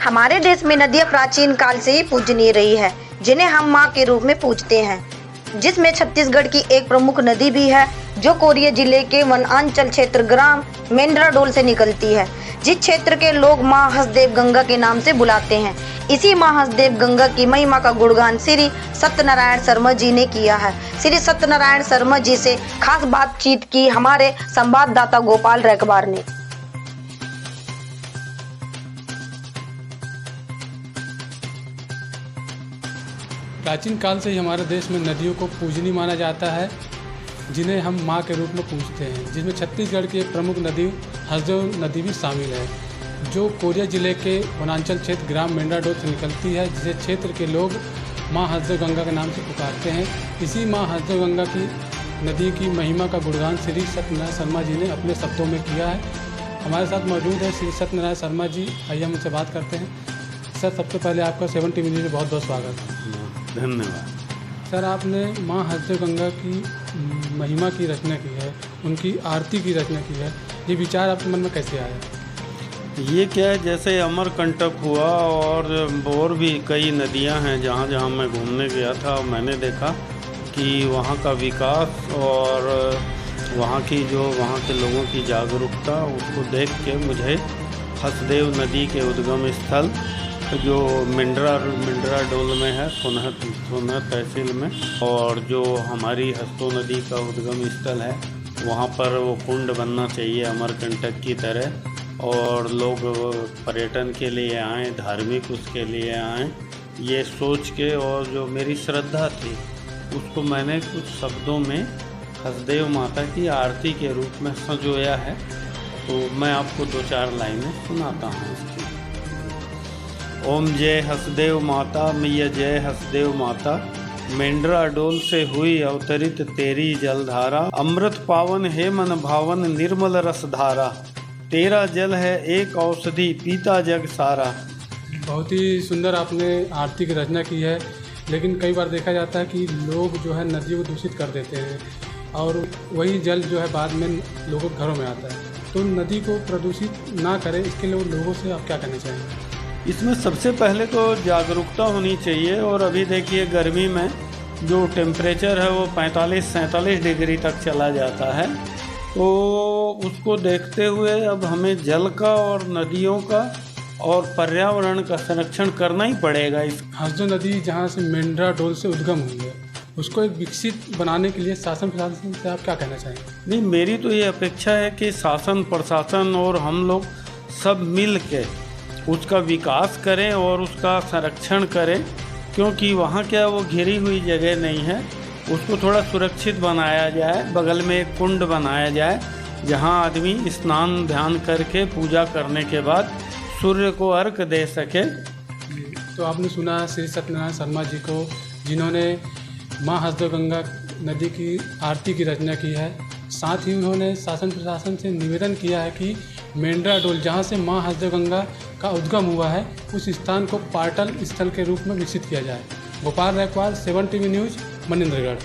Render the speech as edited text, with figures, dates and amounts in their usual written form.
हमारे देश में नदियां प्राचीन काल से ही पूजनीय रही है, जिन्हें हम माँ के रूप में पूजते हैं। जिसमें छत्तीसगढ़ की एक प्रमुख नदी भी है, जो कोरिया जिले के वनांचल क्षेत्र ग्राम मेंद्राडोल से निकलती है, जिस क्षेत्र के लोग माँ हसदेव गंगा के नाम से बुलाते हैं। इसी माँ हसदेव गंगा की महिमा का गुणगान श्री सत्यनारायण शर्मा जी ने किया है। श्री सत्यनारायण शर्मा जी से खास बातचीत की हमारे संवाददाता गोपाल रैकबार ने। प्राचीन काल से ही हमारे देश में नदियों को पूजनीय माना जाता है, जिन्हें हम माँ के रूप में पूजते हैं। जिसमें छत्तीसगढ़ की एक प्रमुख नदी हसदेव नदी भी शामिल है, जो कोरिया जिले के वनांचल क्षेत्र ग्राम मेंद्राडोल से निकलती है, जिसे क्षेत्र के लोग माँ हसदेव गंगा के नाम से पुकारते हैं। इसी माँ हसदेव गंगा की नदी की महिमा का गुणगान श्री सत्यनारायण शर्मा जी ने अपने शब्दों में किया है। हमारे साथ मौजूद है श्री सत्यनारायण शर्मा जी। आइए हम उनसे बात करते हैं। सर, सबसे पहले आपका 7 टीवी न्यूज़ में बहुत बहुत स्वागत है। धन्यवाद। सर, आपने माँ हसदेव गंगा की महिमा की रचना की है, उनकी आरती की रचना की है। ये विचार आपके मन में कैसे आया? ये क्या है, जैसे अमरकंटक हुआ और भी कई नदियां हैं जहाँ जहाँ मैं घूमने गया था, मैंने देखा कि वहाँ का विकास और वहाँ के लोगों की जागरूकता, उसको देख के मुझे हसदेव नदी के उद्गम स्थल जो मेंद्राडोल में है, सोनहत तहसील में, और जो हमारी हस्तो नदी का उद्गम स्थल है, वहाँ पर वो कुंड बनना चाहिए अमरकंटक की तरह, और लोग पर्यटन के लिए आएँ, धार्मिक उसके लिए आएँ, ये सोच के, और जो मेरी श्रद्धा थी उसको मैंने कुछ शब्दों में हसदेव माता की आरती के रूप में संजोया है। तो मैं आपको 2-4 लाइनें सुनाता हूँ इसकी। ओम जय हसदेव माता, मैया जय हसदेव माता, मेंद्राडोल से हुई अवतरित तेरी जलधारा, अमृत पावन है मन भावन निर्मल रस धारा, तेरा जल है एक औषधि पीता जग सारा। बहुत ही सुंदर आपने आरती की रचना की है, लेकिन कई बार देखा जाता है कि लोग जो है नदियों को दूषित कर देते हैं और वही जल जो है बाद में लोगों के घरों में आता है। तो नदी को प्रदूषित ना करें, इसके लिए लोगों से आप क्या करना चाहेंगे? इसमें सबसे पहले तो जागरूकता होनी चाहिए। और अभी देखिए गर्मी में जो टेम्परेचर है वो 45-47 डिग्री तक चला जाता है, तो उसको देखते हुए अब हमें जल का और नदियों का और पर्यावरण का संरक्षण करना ही पड़ेगा। इस हसदेव नदी जहाँ से मेंद्राडोल से उद्गम हुई है, उसको एक विकसित बनाने के लिए शासन प्रशासन से आप क्या कहना चाहेंगे? नहीं, मेरी तो ये अपेक्षा है कि शासन प्रशासन और हम लोग सब मिल के उसका विकास करें और उसका संरक्षण करें, क्योंकि वहाँ क्या वो घिरी हुई जगह नहीं है, उसको थोड़ा सुरक्षित बनाया जाए। बगल में एक कुंड बनाया जाए जहाँ आदमी स्नान ध्यान करके पूजा करने के बाद सूर्य को अर्घ दे सके। तो आपने सुना श्री सत्यनारायण शर्मा जी को, जिन्होंने माँ हसदेव गंगा नदी की आरती की रचना की है। साथ ही उन्होंने शासन प्रशासन से निवेदन किया है कि मेंद्राडोल जहाँ से माँ हसदेव गंगा का उद्गम हुआ है, उस स्थान को पर्यटन स्थल के रूप में विकसित किया जाए। Gopal Rakbar, 7 TV news, Manendragarh.